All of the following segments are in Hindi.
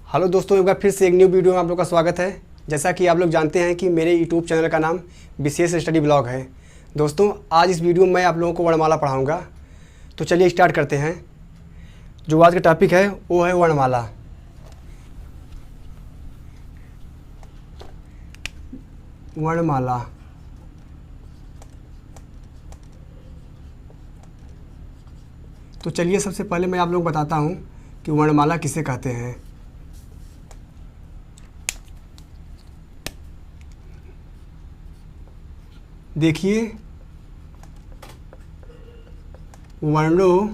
हेलो दोस्तों, एक बार फिर से एक न्यू वीडियो में आप लोग का स्वागत है। जैसा कि आप लोग जानते हैं कि मेरे यूट्यूब चैनल का नाम विशेष स्टडी ब्लॉग है। दोस्तों, आज इस वीडियो में मैं आप लोगों को वर्णमाला पढ़ाऊंगा। तो चलिए स्टार्ट करते हैं। जो आज का टॉपिक है वो है वर्णमाला। वर्णमाला तो चलिए सबसे पहले मैं आप लोग बताता हूँ कि वर्णमाला किसे कहते हैं। देखिए, वर्णों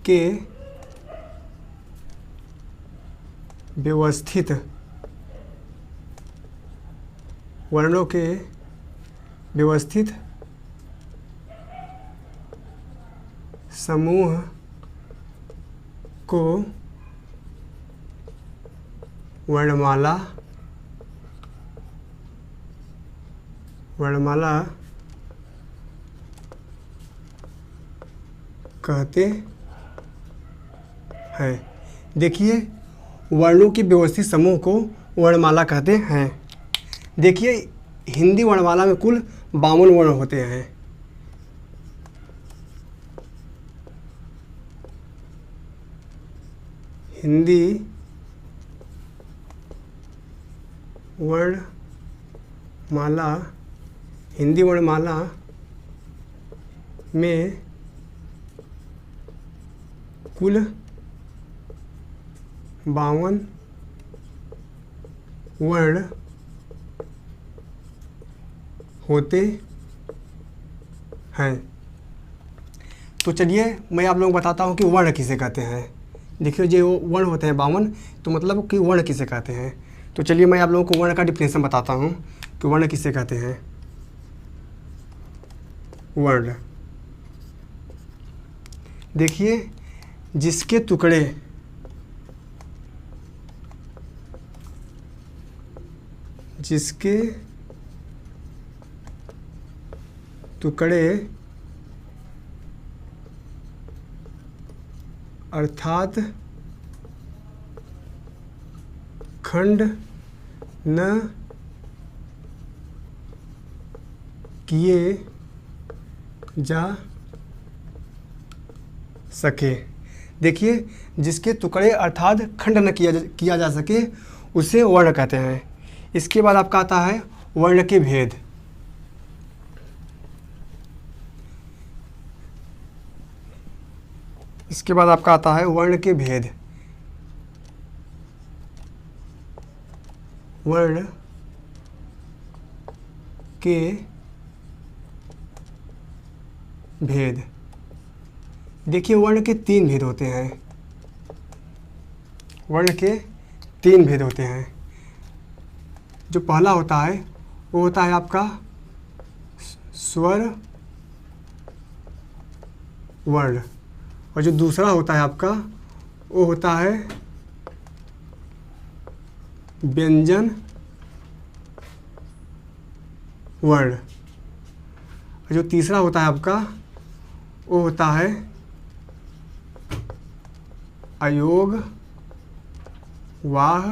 के व्यवस्थित समूह को वर्णमाला कहते हैं। देखिए, वर्णों के व्यवस्थित समूह को वर्णमाला कहते हैं। देखिए, हिंदी वर्णमाला में कुल 52 वर्ण होते हैं। हिंदी वर्णमाला में कुल 52 वर्ण होते हैं। तो चलिए मैं आप लोगों को बताता हूँ कि वर्ण किसे कहते हैं। देखिए, जो वर्ण होते हैं 52, तो मतलब कि वर्ण किसे कहते हैं। तो चलिए मैं आप लोगों को वर्ण का डिफिनेशन बताता हूँ कि वर्ण किसे कहते हैं। वर्ण, देखिए, जिसके टुकड़े अर्थात खंड न किए जा सके। देखिए, जिसके टुकड़े अर्थात खंड न किया जा सके उसे वर्ण कहते हैं। इसके बाद आपका आता है वर्ण के भेद। इसके बाद आपका आता है वर्ण के भेद। वर्ण के भेद, देखिए, वर्ण के 3 भेद होते हैं। वर्ण के 3 भेद होते हैं। जो पहला होता है वो होता है आपका स्वर वर्ण, और जो दूसरा होता है आपका वो होता है व्यंजन वर्ण, और जो तीसरा होता है आपका वो होता है अयोग वाह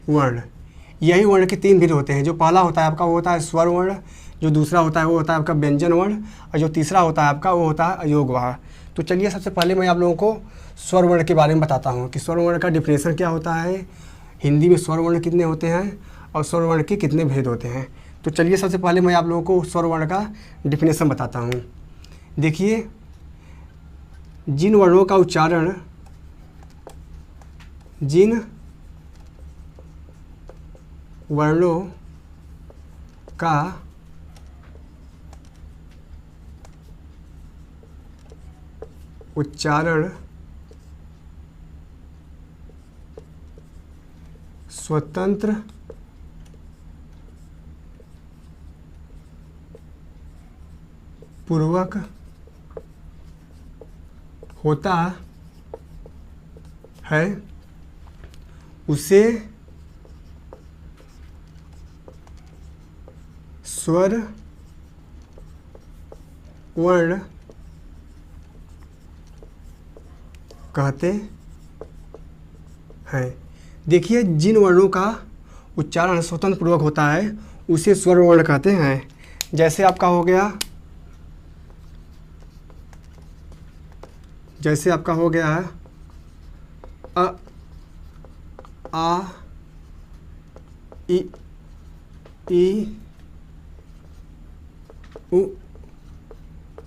वर्ण। यही वर्ण के 3 भेद होते हैं। जो पहला होता है आपका वो होता है स्वर वर्ण, जो दूसरा होता है वो होता है आपका व्यंजन वर्ण, और जो तीसरा होता है आपका वो होता है अयोग वाह। तो चलिए सबसे पहले मैं आप लोगों को स्वर वर्ण के बारे में बताता हूँ कि स्वर वर्ण का डिफिनेशन क्या होता है, हिंदी में स्वर वर्ण कितने होते हैं और स्वर वर्ण के कितने भेद होते हैं। तो चलिए सबसे पहले मैं आप लोगों को स्वर वर्ण का डिफिनेशन बताता हूँ। देखिए, जिन वर्णों का उच्चारण स्वतंत्र पूर्वक होता है उसे स्वर वर्ण कहते हैं। देखिए, जिन वर्णों का उच्चारण स्वतंत्र पूर्वक होता है उसे स्वर वर्ण कहते हैं। जैसे आपका हो गया है अ, आ, इ,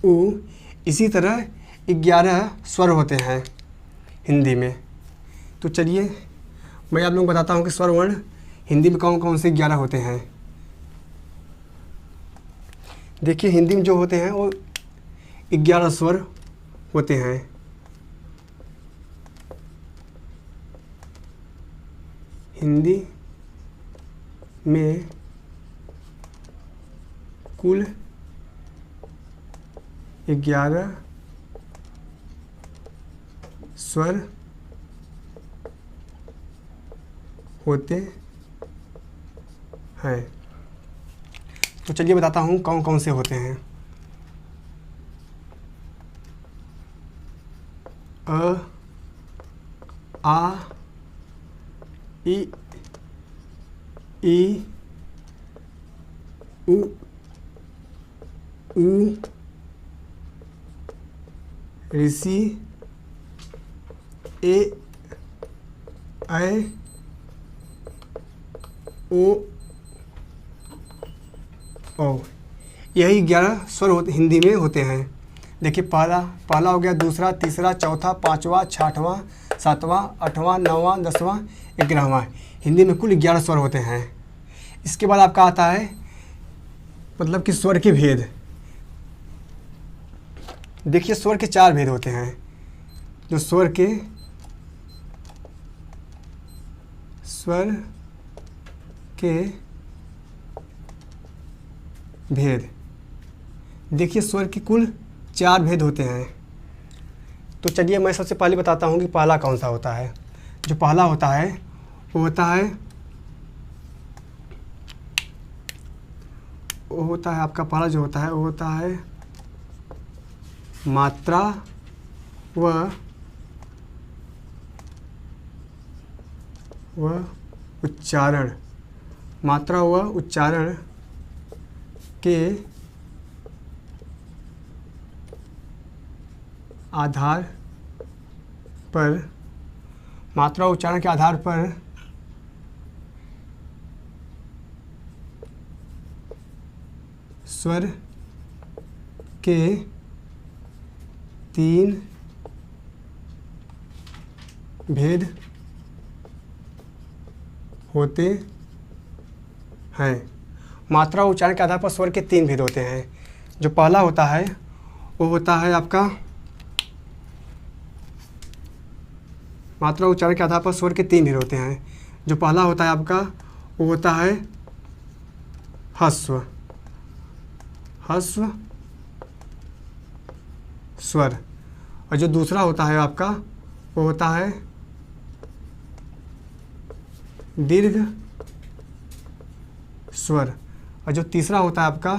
उ। इसी तरह 11 स्वर होते हैं हिंदी में। तो चलिए मैं आप लोगों को बताता हूँ कि स्वर वर्ण हिंदी में कौन कौन से 11 होते हैं। देखिए, हिंदी में जो होते हैं वो 11 स्वर होते हैं। हिंदी में कुल 11 स्वर होते हैं। तो चलिए बताता हूँ कौन कौन से होते हैं। अ, आ, इ, उ, ऋषि, ए, ऐ, ओ, औ। यही 11 स्वर हिंदी में होते हैं। देखिए, पहला हो गया, दूसरा, तीसरा, चौथा, पाँचवा, छठवां, सातवां, आठवां, नौवां, 10वां, 11वां। हिंदी में कुल 11 स्वर होते हैं। इसके बाद आपका आता है मतलब कि स्वर के भेद। देखिए, स्वर के 4 भेद होते हैं। जो स्वर के भेद। देखिए, स्वर के कुल 4 भेद होते हैं। तो चलिए मैं सबसे पहले बताता हूँ कि पहला कौन सा होता है। जो पहला होता है वो होता है आपका पहला जो होता है वो होता है मात्रा व उच्चारण। मात्रा व उच्चारण के आधार पर स्वर के 3 भेद होते हैं। मात्रा उच्चारण के आधार पर स्वर के 3 भेद होते हैं। जो पहला होता है वो होता है आपका मात्रा उच्चारण के आधार पर स्वर के 3 भेद होते हैं। जो पहला होता है आपका वो होता है ह्रस्व स्वर। और जो दूसरा होता है आपका वो होता है दीर्घ स्वर। और जो तीसरा होता है आपका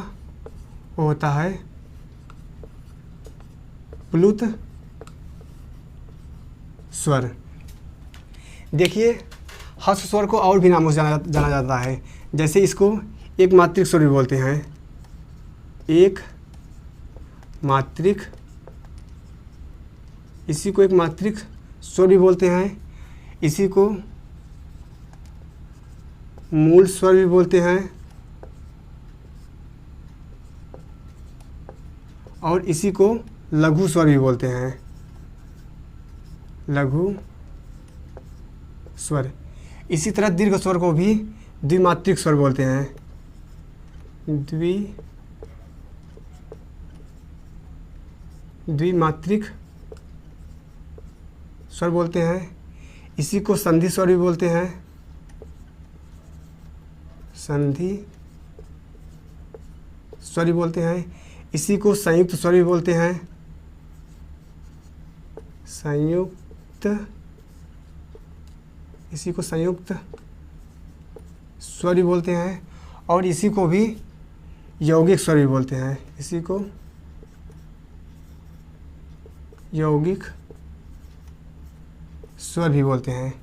वो होता है प्लुत स्वर। देखिए, ह्रस्व स्वर को और भी नामों से जाना जाता है। जैसे इसको एक मात्रिक स्वर भी बोलते हैं। एक मात्रिक, इसी को एक मात्रिक स्वर भी बोलते हैं। इसी को मूल स्वर भी बोलते हैं। और इसी को लघु स्वर भी बोलते हैं। लघु स्वर। इसी तरह दीर्घ स्वर को भी द्विमात्रिक स्वर बोलते हैं। द्विमात्रिक स्वर बोलते हैं। इसी को संधि स्वर भी बोलते हैं। संधि स्वर भी बोलते हैं। इसी को संयुक्त स्वर भी बोलते हैं। इसी को संयुक्त स्वर भी बोलते हैं। और इसी को भी यौगिक स्वर भी बोलते हैं। इसी को यौगिक स्वर भी बोलते हैं।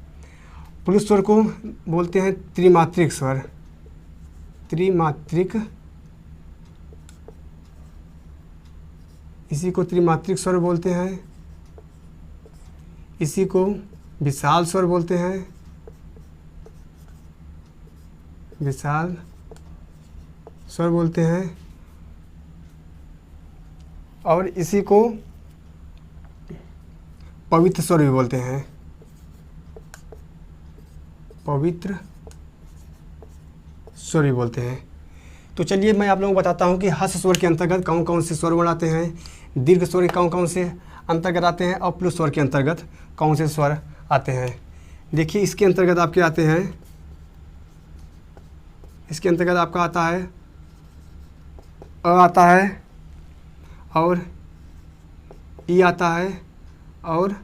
पुरुष स्वर को बोलते हैं त्रिमात्रिक स्वर। त्रिमात्रिक, इसी को त्रिमात्रिक स्वर बोलते हैं। इसी को विशाल स्वर बोलते हैं। विशाल स्वर बोलते हैं। और इसी को पवित्र स्वर भी बोलते हैं। पवित्र स्वर भी बोलते हैं। तो चलिए मैं आप लोगों को बताता हूँ कि हर्ष स्वर के अंतर्गत कौन कौन से स्वर वर्ण आते हैं, दीर्घ स्वर के कौन कौन से अंतर्गत आते हैं और प्लुत स्वर के अंतर्गत कौन से स्वर आते हैं। देखिए इसके अंतर्गत आपके आते हैं, इसके अंतर्गत आपका आता है अ आता है और ई आता है और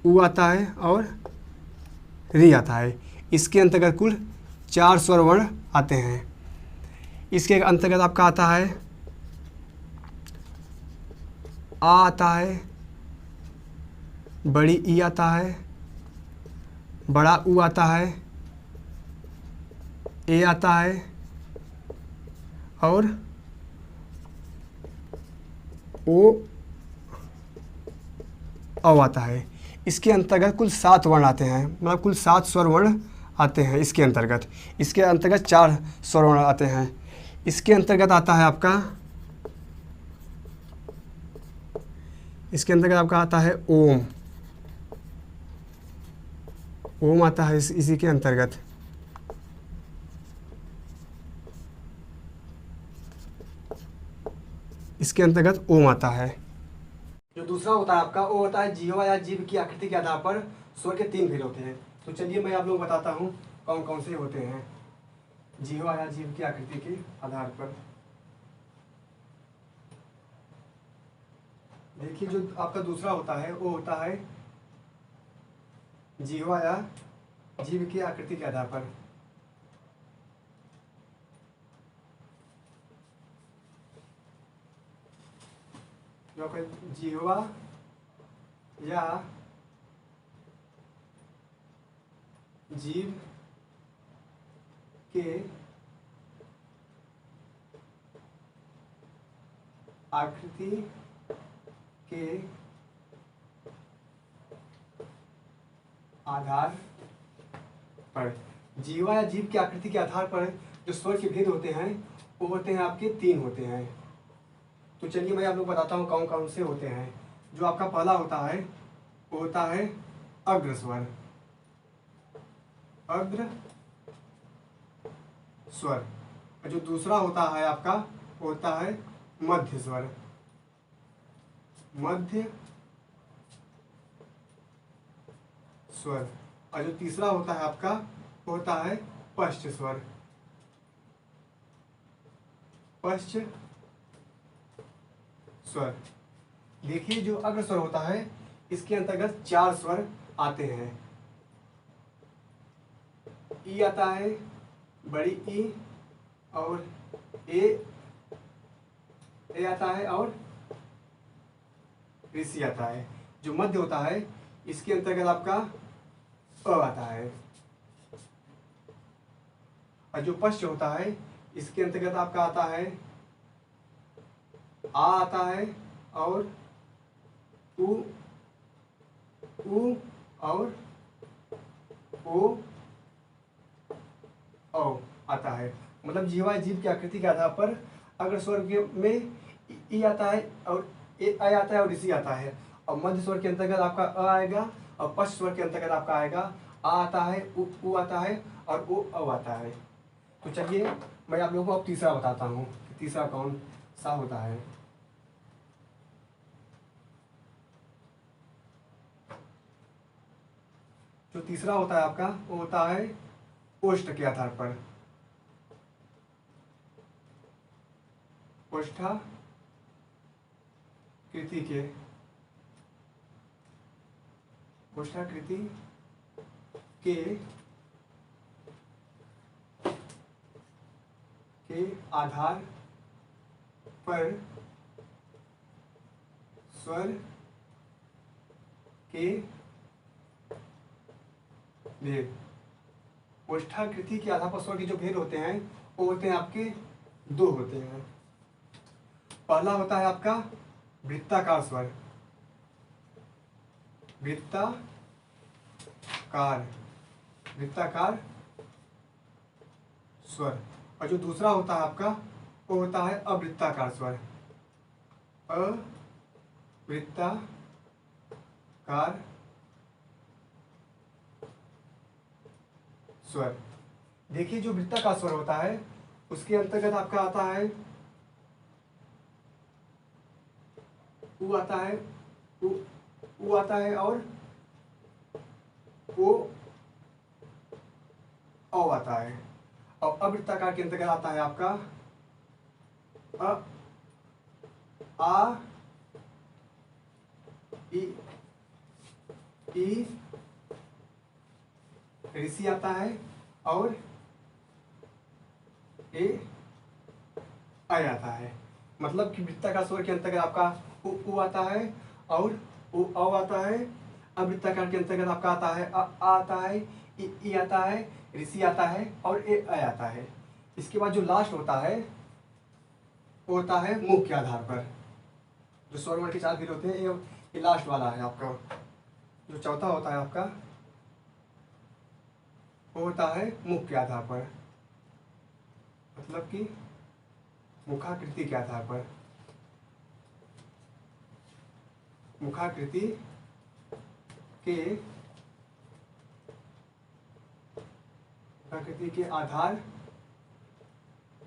उ आता है और री आता है। इसके अंतर्गत कुल 4 स्वर वर्ण आते हैं। इसके अंतर्गत आपका आता है आ आता है, बड़ी ई आता है, बड़ा उ आता है, ए आता है और ओ औ आता है। इसके अंतर्गत कुल 7 वर्ण आते हैं, मतलब कुल 7 स्वर वर्ण आते हैं इसके अंतर्गत। इसके अंतर्गत 4 स्वर वर्ण आते हैं। इसके अंतर्गत आता है आपका, इसके अंतर्गत आपका आता है ओम। ओम आता है इसी के अंतर्गत। इसके अंतर्गत ओम आता है। जो दूसरा होता है आपका वो होता है जीवा या जीव की आकृति के आधार पर स्वर के 3 भेद होते हैं। तो चलिए मैं आप लोगों को बताता हूँ कौन कौन से होते हैं जीवा या जीव की आकृति के आधार पर। देखिए जो आपका दूसरा होता है वो होता है जीवा या जीव की आकृति के आधार पर। जो आपका जीवा या जीव के आकृति के आधार पर, जीवा या जीव की आकृति के आधार पर जो स्वर के भेद होते हैं वो होते हैं आपके 3 होते हैं। तो चलिए मैं आप लोग बताता हूँ कौन कौन से होते हैं। जो आपका पहला होता है वो होता है अग्र स्वर। अग्र स्वर। और जो दूसरा होता है आपका वो होता है मध्य स्वर। मध्य स्वर। और जो तीसरा होता है आपका वो होता है पश्च स्वर। पश्च स्वर। देखिए जो अग्र स्वर होता है इसके अंतर्गत 4 स्वर आते हैं। ई आता है, बड़ी ई और ए आता है और ऋषि आता है। जो मध्य होता है इसके अंतर्गत आपका अ आता है। और जो पश्च होता है इसके अंतर्गत आपका आता है आ आता है और उ और ओ औ आता है। मतलब जीवा जीव की आकृति के आधार पर अग्र स्वर में ई आता है और ए आता है और ऋषि आता है। और मध्य स्वर के अंतर्गत आपका अ आएगा और पश्च स्वर के अंतर्गत आपका आएगा आ आता है, उ आता है और ओ औ आता है। तो चलिए मैं आप लोगों को अब तीसरा बताता हूँ कि तीसरा कौन सा होता है। जो तीसरा होता है आपका वो होता है ओष्ठ के आधार पर। ओष्ठाकृति के आधार पर स्वर के भेद। ओष्ठाकृति के आधा पर स्वर के जो भेद होते हैं वो होते हैं आपके दो होते हैं। पहला होता है आपका वृत्ताकार स्वर, वृत्ताकार स्वर, और जो दूसरा होता है आपका वो होता है अवृत्ताकार स्वर, अवृत्ताकार स्वर। देखिए जो वृत्ताकार स्वर होता है उसके अंतर्गत आपका आता है उ आता है, उ आता है और ओ औ आता है। और अवृत्ताकार के अंतर्गत आता है आपका अ, आ, ई, ऋषि आता है और ए आ आता है। मतलब कि वृत्ताकार स्वर के अंतर्गत आपका उ आता है और उ औ आता है। अवृत्ताकार के अंतर्गत आपका आता है अ आता है, ई आता है, ऋषि आता है और ए आ आता है। इसके बाद जो लास्ट होता है वो होता है मुख के आधार पर। जो स्वर वर्ण के 4 भेद होते हैं ये लास्ट वाला है आपका। जो चौथा होता है आपका वो होता है मुख के आधार पर, मतलब कि मुखाकृति के आधार पर। मुखाकृति के आधार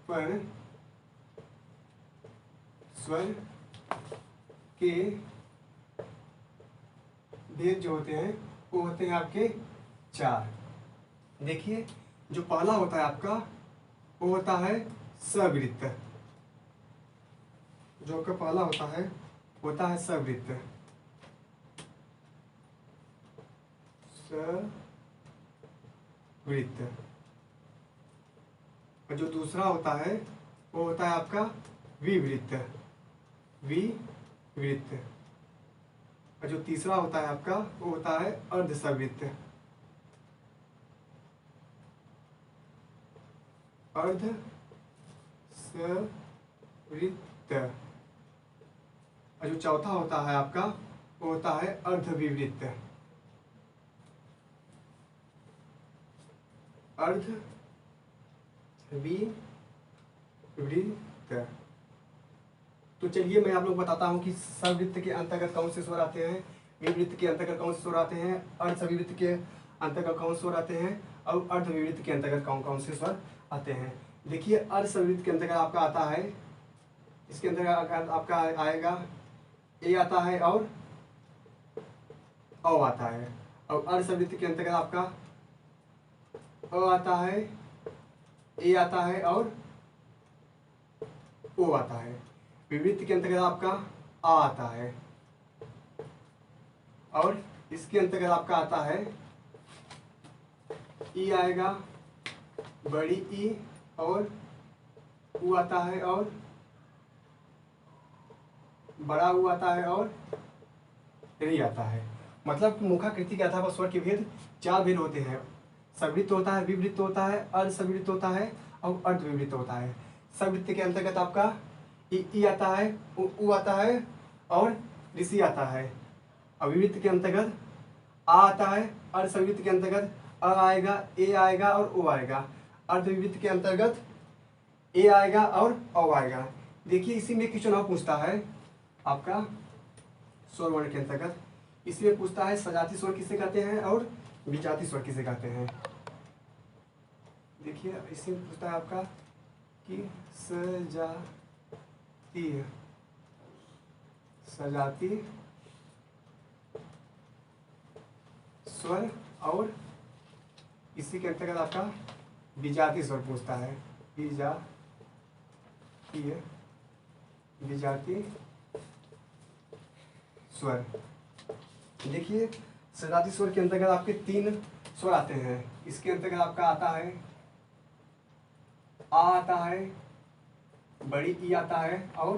पर स्वर के भेद जो होते हैं वो होते हैं आपके 4। देखिए जो पहला होता है आपका वो होता है सवृत्त। जो आपका पहला होता है सवृत्त। सवृत्त। और जो दूसरा होता है वो होता है आपका विवृत्त। विवृत्त। और जो तीसरा होता है आपका वो होता है अर्धसवृत्त। अर्धसवृत्त। और जो चौथा होता है आपका वो होता है अर्धविवृत्त। अर्धविवृत्त। तो चलिए मैं आप लोग बताता हूँ कि सवृत्त के अंतर्गत कौन से स्वर आते हैं, विवृत्त के अंतर्गत कौन से स्वर आते हैं, अर्धसवृत्त के अंतर्गत कौन से स्वर आते हैं और अर्धविवृत्त के अंतर्गत कौन कौन से स्वर आते हैं। देखिए अर्धसवृत्त के अंतर्गत आपका आता है, इसके अंतर्गत आपका आएगा ए आता है और औ आता है। और अर्धसवृत्त के अंतर्गत आपका अ आता है, ए आता है और ओ आता है। विवृत्त के अंतर्गत आपका आ आता है और इसके अंतर्गत आपका आता है ई आएगा, बड़ी ई और उ आता है और बड़ा उ आता है और री आता है। मतलब मुखाकृति के आधार पर स्वर के भेद 4 भेद होते हैं। सवृत्त होता है, विवृत्त होता है, अर्धसवृत्त होता है और अर्धविवृत्त होता है। सवृत्त के अंतर्गत आपका ई आता है, उ आता है और ऋषि आता है। और विवृत्त के अंतर्गत आ आता है, अर्धसवृत्त के अंतर्गत अ आएगा, ए आएगा और ओ आएगा। अर्धविवृत्त के अंतर्गत ए आएगा और औ आएगा। देखिए इसी में क्वेश्चन और पूछता है आपका स्वर वर्ण के अंतर्गत। इसमें पूछता है सजाती स्वर किसे कहते हैं और विजाती स्वर किसे कहते हैं। देखिए इसमें पूछता है आपका कि सजाती स्वर और इसी के अंतर्गत आपका विजाती स्वर पूछता है। विजाती स्वर। देखिए सजाती स्वर के अंतर्गत आपके 3 स्वर आते हैं। इसके अंतर्गत आपका आता है आ आता है, बड़ी ई आता है और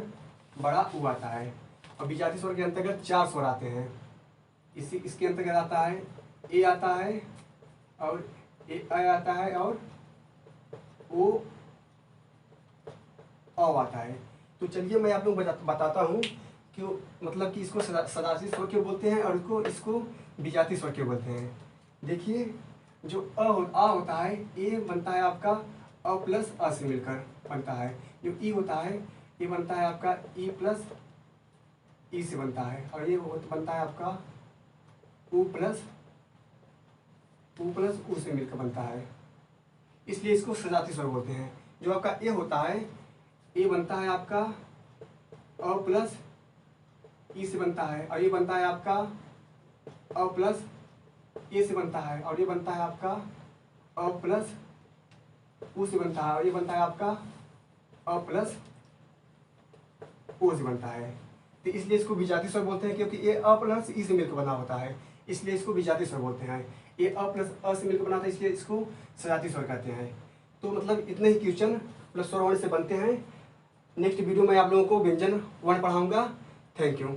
बड़ा उ आता है। और विजाती स्वर के अंतर्गत 4 स्वर आते हैं। इसके अंतर्गत आता है ए आता है और ए आता है और ओ आता है। तो चलिए मैं आप लोग बताता हूँ कि मतलब कि इसको सदासी स्वर क्यों बोलते हैं और इसको विजातीय स्वर क्यों बोलते हैं। देखिए जो आ होता है, ए बनता है आपका अ प्लस अ से मिलकर बनता है। जो ई होता है, ये बनता है आपका ई प्लस ई से बनता है। और ये बनता है आपका ऊ प्लस ऊ से मिलकर बनता है, इसलिए इसको सजाती स्वर बोलते हैं। जो आपका ए होता है, ए बनता है आपका अ प्लस ई से बनता है। और ये बनता है आपका अ प्लस ए से बनता है। और ये बनता है आपका अ प्लस ऊ से बनता है। और ये बनता है आपका अ प्लस ओ से बनता है। तो इसलिए इसको विजातीय स्वर बोलते हैं, क्योंकि ये अ प्लस ई से मिलकर बना होता है, इसलिए इसको विजातीय स्वर बोलते हैं। ये अ प्लस अ से मिलकर बना होता है, इसलिए इसको सजातीय स्वर कहते हैं। तो मतलब इतने ही क्वेश्चन प्लस स्वर वर्ण से बनते हैं। नेक्स्ट वीडियो में आप लोगों को व्यंजन वर्ण पढ़ाऊंगा। Thank you.